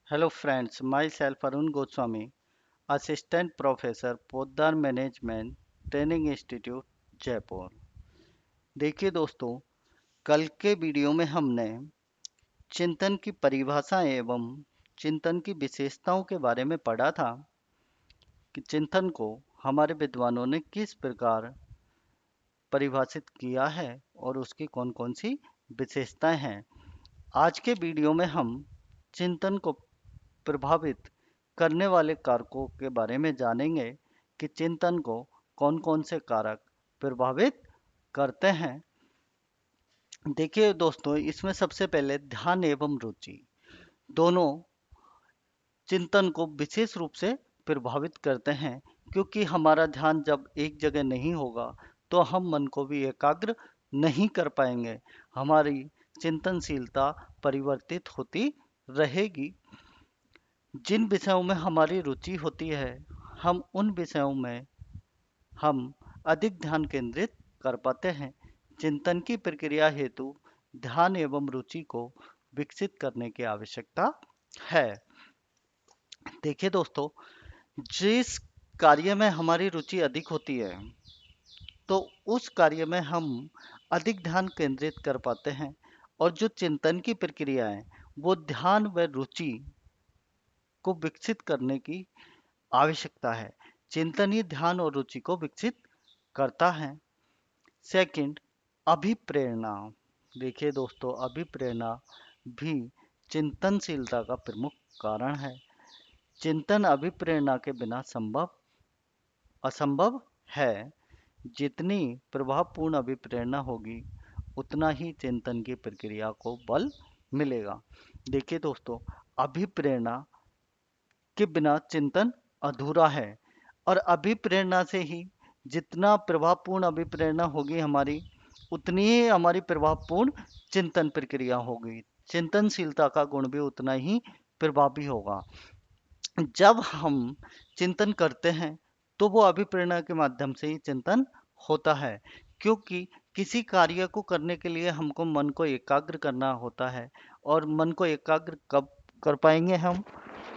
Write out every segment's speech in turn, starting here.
Hello friends, myself Arun Goswami, Assistant Professor, Poddar management training institute Jaipur. देखिए दोस्तों, कल के वीडियो में हमने चिंतन की परिभाषा एवं चिंतन की विशेषताओं के बारे में पढ़ा था कि चिंतन को हमारे विद्वानों ने किस प्रकार परिभाषित किया है और उसकी कौन कौन सी विशेषताएं हैं। आज के वीडियो में हम चिंतन को प्रभावित करने वाले कारकों के बारे में जानेंगे कि चिंतन को कौन कौन से कारक प्रभावित करते हैं। देखिए दोस्तों, इसमें सबसे पहले ध्यान एवं रुचि दोनों चिंतन को विशेष रूप से प्रभावित करते हैं, क्योंकि हमारा ध्यान जब एक जगह नहीं होगा तो हम मन को भी एकाग्र नहीं कर पाएंगे। हमारी चिंतनशीलता परिवर्तित होती रहेगी। जिन विषयों में हमारी रुचि होती है, हम उन विषयों में हम अधिक ध्यान केंद्रित कर पाते हैं। चिंतन की प्रक्रिया हेतु ध्यान एवं रुचि को विकसित करने की आवश्यकता है। देखिए दोस्तों, जिस कार्य में हमारी रुचि अधिक होती है तो उस कार्य में हम अधिक ध्यान केंद्रित कर पाते हैं, और जो चिंतन की प्रक्रिया है वो ध्यान व रुचि को विकसित करने की आवश्यकता है। चिंतन ही ध्यान और रुचि को विकसित करता है। सेकंड, अभिप्रेरणा। देखिए दोस्तों, अभिप्रेरणा भी चिंतनशीलता का प्रमुख कारण है। चिंतन अभिप्रेरणा के बिना संभव असंभव है। जितनी प्रभावपूर्ण अभिप्रेरणा होगी, उतना ही चिंतन की प्रक्रिया को बल मिलेगा। देखिए दोस्तों, अभिप्रेरणा के बिना चिंतन अधूरा है, और अभिप्रेरणा से ही जितना प्रभावपूर्ण अभिप्रेरणा होगी हमारी, उतनी ही हमारी प्रभावपूर्ण चिंतन प्रक्रिया होगी। चिंतनशीलता का गुण भी उतना ही प्रभावी होगा। जब हम चिंतन करते हैं तो वो अभिप्रेरणा के माध्यम से ही चिंतन होता है, क्योंकि किसी कार्य को करने के लिए हमको मन को एकाग्र करना होता है। और मन को एकाग्र कब कर पाएंगे हम?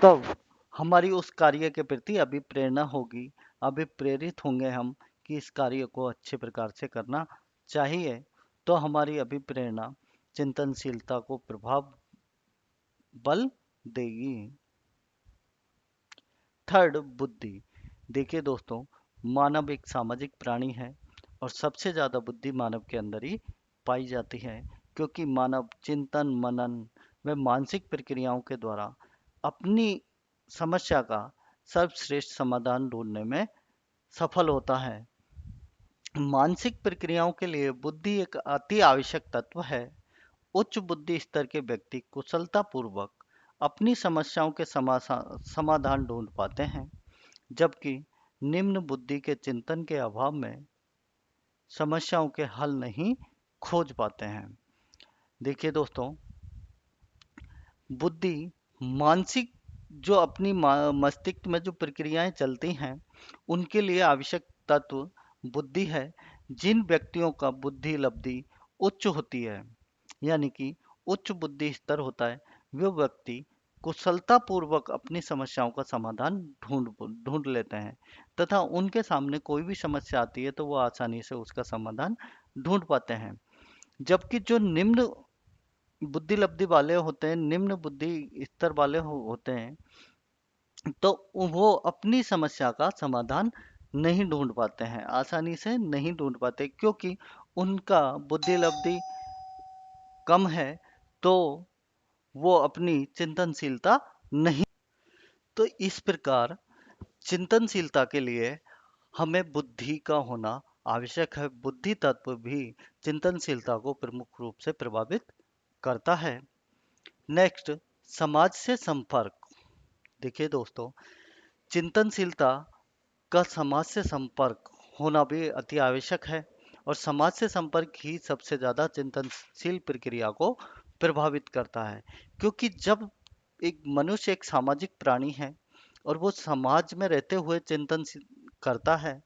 तब हमारी उस कार्य के प्रति अभिप्रेरणा होगी, अभिप्रेरित होंगे हम कि इस कार्य को अच्छे प्रकार से करना चाहिए। तो हमारी अभिप्रेरणा चिंतनशीलता को प्रभाव बल देगी। थर्ड, बुद्धि। देखिए दोस्तों, मानव एक सामाजिक प्राणी है, और सबसे ज्यादा बुद्धि मानव के अंदर ही पाई जाती है, क्योंकि मानव चिंतन मनन व मानसिक प्रक्रियाओं के द्वारा अपनी समस्या का सर्वश्रेष्ठ समाधान ढूंढने में सफल होता है। मानसिक प्रक्रियाओं के लिए बुद्धि एक अति आवश्यक तत्व है। उच्च बुद्धि स्तर के व्यक्ति कुशलतापूर्वक अपनी समस्याओं के समाधान ढूंढ पाते हैं, जबकि निम्न बुद्धि के चिंतन के अभाव में समस्याओं के हल नहीं खोज पाते हैं। देखिए दोस्तों, बुद्धि मानसिक जो अपनी मस्तिष्क में जो प्रक्रियाएं चलती हैं, उनके लिए आवश्यक तत्व बुद्धि है। जिन व्यक्तियों का बुद्धि लब्धि उच्च होती है, यानी कि उच्च बुद्धि स्तर होता है, वे व्यक्ति कुशलतापूर्वक अपनी समस्याओं का समाधान ढूंढ ढूंढ लेते हैं, तथा उनके सामने कोई भी समस्या आती है तो वो आसानी से उसका समाधान ढूंढ पाते हैं। जबकि जो निम्न बुद्धि लब्धि वाले होते हैं, निम्न बुद्धि स्तर वाले होते हैं, तो वो अपनी समस्या का समाधान नहीं ढूंढ पाते हैं, आसानी से नहीं ढूंढ पाते, क्योंकि उनका बुद्धि लब्धि कम है। तो वो अपनी चिंतनशीलता नहीं। तो इस प्रकार चिंतनशीलता के लिए हमें बुद्धि का होना आवश्यक है। बुद्धि तत्व भी चिंतनशीलता को प्रमुख रूप से प्रभावित करता है। नेक्स्ट, समाज से संपर्क। देखिए दोस्तों, चिंतनशीलता का समाज से संपर्क होना भी अति आवश्यक है, और समाज से संपर्क ही सबसे ज्यादा चिंतनशील प्रक्रिया को प्रभावित करता है। क्योंकि जब एक मनुष्य एक सामाजिक प्राणी है और वो समाज में रहते हुए चिंतन करता है,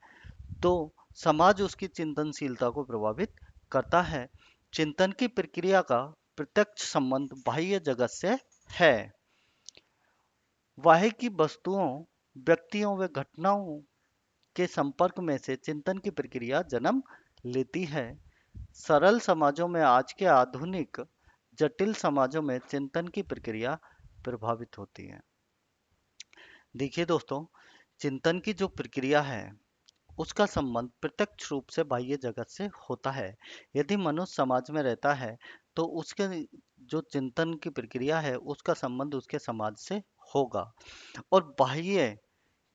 तो समाज उसकी चिंतनशीलता को प्रभावित करता है। चिंतन की प्रक्रिया का प्रत्यक्ष संबंध बाह्य जगत से है। वाह्य की वस्तुओं, व्यक्तियों व घटनाओं के संपर्क में से चिंतन की प्रक्रिया जन्म लेती है। सरल समाजों में आज के आधुनिक जटिल समाजों में चिंतन की प्रक्रिया प्रभावित होती है। देखिए दोस्तों, चिंतन की जो प्रक्रिया है उसका संबंध प्रत्यक्ष रूप से बाह्य जगत से होता है। यदि मनुष्य समाज में रहता है तो उसके जो चिंतन की प्रक्रिया है उसका संबंध उसके समाज से होगा। और बाह्य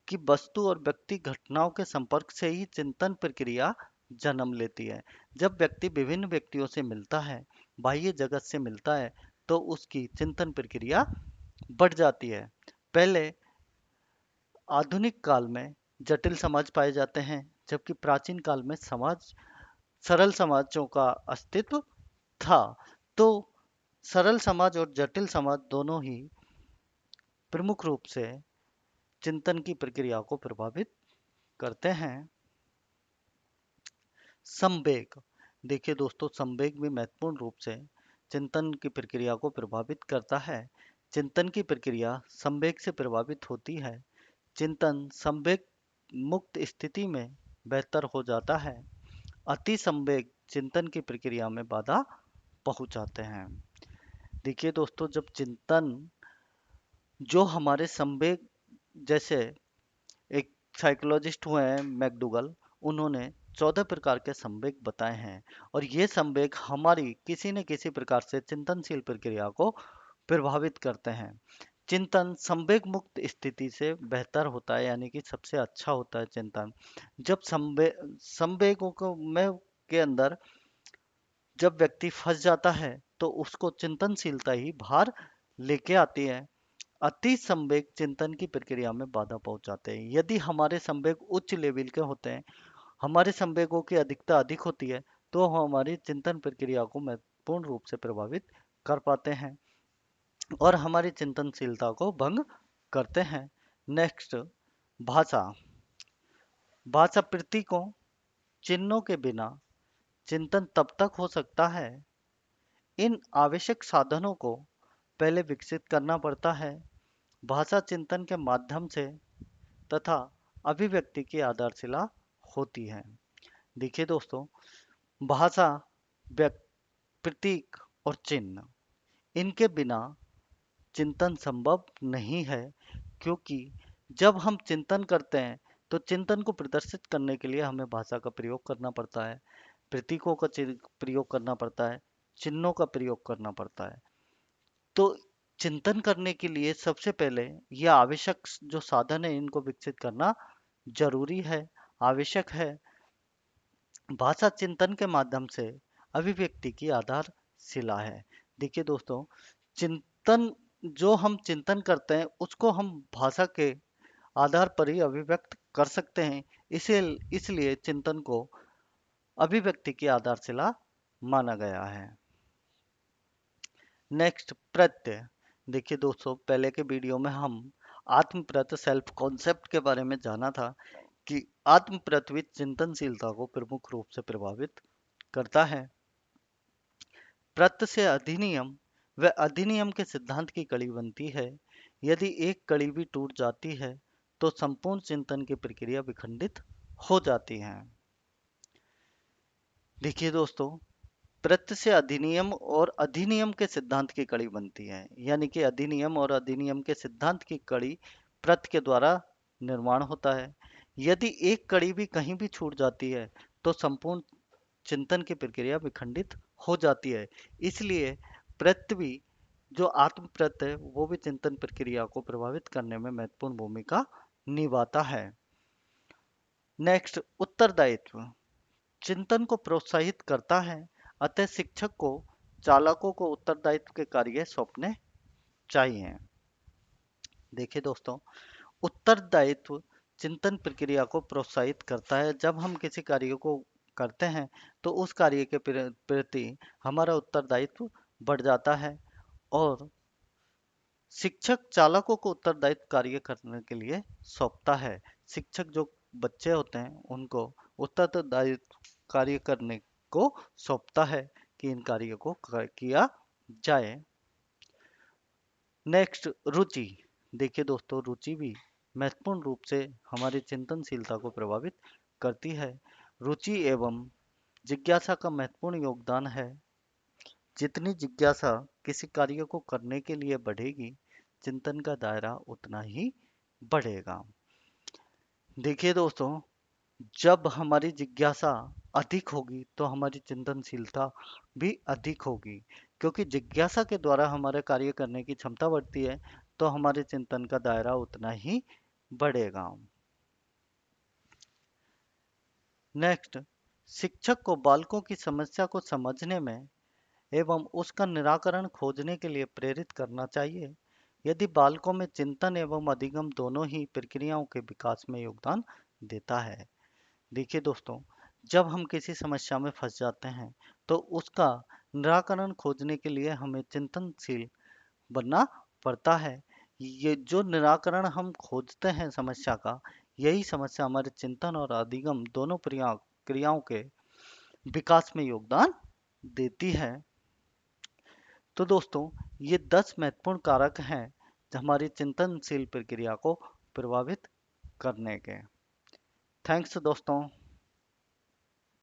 की वस्तु और व्यक्ति घटनाओं के संपर्क से ही चिंतन प्रक्रिया जन्म लेती है। जब व्यक्ति विभिन्न व्यक्तियों से मिलता है, बाह्य जगत से मिलता है, तो उसकी चिंतन प्रक्रिया बढ़ जाती है। पहले आधुनिक काल में जटिल समाज पाए जाते हैं, जबकि प्राचीन काल में सरल समाजों का अस्तित्व था। तो सरल समाज और जटिल समाज दोनों ही प्रमुख रूप से चिंतन की प्रक्रिया को प्रभावित करते हैं। संवेग। देखिए दोस्तों, संवेग भी महत्वपूर्ण रूप से चिंतन की प्रक्रिया को प्रभावित करता है। चिंतन की प्रक्रिया संवेग से प्रभावित होती है। चिंतन संवेग मुक्त स्थिति में बेहतर हो जाता है। अति संवेग चिंतन की प्रक्रिया में बाधा पहुंचाते हैं। देखिए दोस्तों, जब चिंतन जो हमारे संवेग, जैसे एक साइकोलॉजिस्ट हुए हैं मैकडूगल, उन्होंने 14 प्रकार के संवेग बताए हैं। और ये संवेग हमारी किसी न किसी प्रकार से चिंतनशील प्रक्रिया को प्रभावित करते हैं। चिंतन संवेग मुक्त स्थिति से बेहतर होता है, यानी कि सबसे अच्छा होता है चिंतन। जब संवेगों को में के अंदर जब व्यक्ति फंस जाता है तो उसको चिंतनशीलता ही बाहर लेके आती है। अति संवेग चिंतन की प्रक्रिया में बाधा पहुंचाते हैं। यदि हमारे संवेग उच्च लेवल के होते हैं, हमारे संवेगों की अधिकता अधिक होती है, तो हम हमारी चिंतन प्रक्रिया को महत्वपूर्ण रूप से प्रभावित कर पाते हैं और हमारी चिंतनशीलता को भंग करते हैं। नेक्स्ट, भाषा। भाषा प्रतीकों, चिन्हों के बिना चिंतन तब तक हो सकता है। इन आवश्यक साधनों को पहले विकसित करना पड़ता है। भाषा चिंतन के माध्यम से तथा अभिव्यक्ति की आधारशिला होती है। देखिए दोस्तों, भाषा, प्रतीक और चिन्ह, इनके बिना चिंतन संभव नहीं है। क्योंकि जब हम चिंतन करते हैं तो चिंतन को प्रदर्शित करने के लिए हमें भाषा का प्रयोग करना पड़ता है, प्रतीकों का प्रयोग करना पड़ता है, चिन्हों का प्रयोग करना पड़ता है। तो चिंतन करने के लिए सबसे पहले यह आवश्यक जो साधन है इनको विकसित करना जरूरी है, आवश्यक है। भाषा चिंतन के माध्यम से अभिव्यक्ति की आधारशिला है। देखिए दोस्तों, चिंतन जो हम चिंतन करते हैं उसको हम भाषा के आधार पर ही अभिव्यक्त कर सकते हैं। इसे इसलिए चिंतन को अभिव्यक्ति की आधारशिला माना गया है। नेक्स्ट, प्रत्यय। देखिए दोस्तों, पहले के वीडियो में हम आत्म प्रत्यय सेल्फ कॉन्सेप्ट के बारे में जाना था कि आत्म प्रत्यय चिंतनशीलता को प्रमुख रूप से प्रभावित करता है। प्रत्यय से अधिनियम व अधिनियम के सिद्धांत की कड़ी बनती है। यदि एक कड़ी भी टूट जाती है तो संपूर्ण चिंतन की प्रक्रिया विखंडित हो जाती है। देखिए दोस्तों, प्रत्यय से अधिनियम और अधिनियम के सिद्धांत की कड़ी बनती है, यानी कि अधिनियम और अधिनियम के सिद्धांत की कड़ी प्रत्यय के द्वारा निर्माण होता है। यदि एक कड़ी भी कहीं भी छूट जाती है तो संपूर्ण चिंतन की प्रक्रिया विखंडित हो जाती है। इसलिए प्रत्यय जो आत्म प्रत्यय वो भी चिंतन प्रक्रिया को प्रभावित करने में महत्वपूर्ण भूमिका निभाता है। नेक्स्ट, उत्तरदायित्व। चिंतन को प्रोत्साहित करता है, अतः शिक्षक को चालकों को उत्तरदायित्व के कार्य सौंपने चाहिए। देखिए दोस्तों, उत्तरदायित्व चिंतन प्रक्रिया को प्रोत्साहित करता है। जब हम किसी कार्य को करते हैं तो उस कार्य के प्रति हमारा उत्तरदायित्व बढ़ जाता है और शिक्षक चालकों को उत्तरदायित्व कार्य करने के लिए सौंपता है। शिक्षक जो बच्चे होते हैं उनको उत्तरदायित्व कार्य करने को सौंपता है कि इन कार्यों को किया जाए। नेक्स्ट, रुचि। देखिए दोस्तों, रुचि भी महत्वपूर्ण रूप से हमारी चिंतनशीलता को प्रभावित करती है। रुचि एवं जिज्ञासा का महत्वपूर्ण योगदान है। जितनी जिज्ञासा किसी कार्य को करने के लिए बढ़ेगी, चिंतन का दायरा उतना ही बढ़ेगा। देखिए दोस्तों, जब हमारी जिज्ञासा अधिक होगी तो हमारी चिंतनशीलता भी अधिक होगी, क्योंकि जिज्ञासा के द्वारा हमारे कार्य करने की क्षमता बढ़ती है, तो हमारे चिंतन का दायरा उतना ही बढ़ेगा। नेक्स्ट, शिक्षक को बालकों की समस्या को समझने में एवं उसका निराकरण खोजने के लिए प्रेरित करना चाहिए। यदि बालकों में चिंतन एवं अधिगम दोनों ही प्रक्रियाओं के विकास में योगदान देता है। देखिए दोस्तों, जब हम किसी समस्या में फंस जाते हैं तो उसका निराकरण खोजने के लिए हमें चिंतनशील बनना पड़ता है। ये जो निराकरण हम खोजते हैं समस्या का, यही समस्या हमारे चिंतन और अधिगम दोनों क्रियाओं के विकास में योगदान देती है। तो दोस्तों, ये 10 महत्वपूर्ण कारक हैं जो हमारी चिंतनशील प्रक्रिया को प्रभावित करने के। थैंक्स दोस्तों।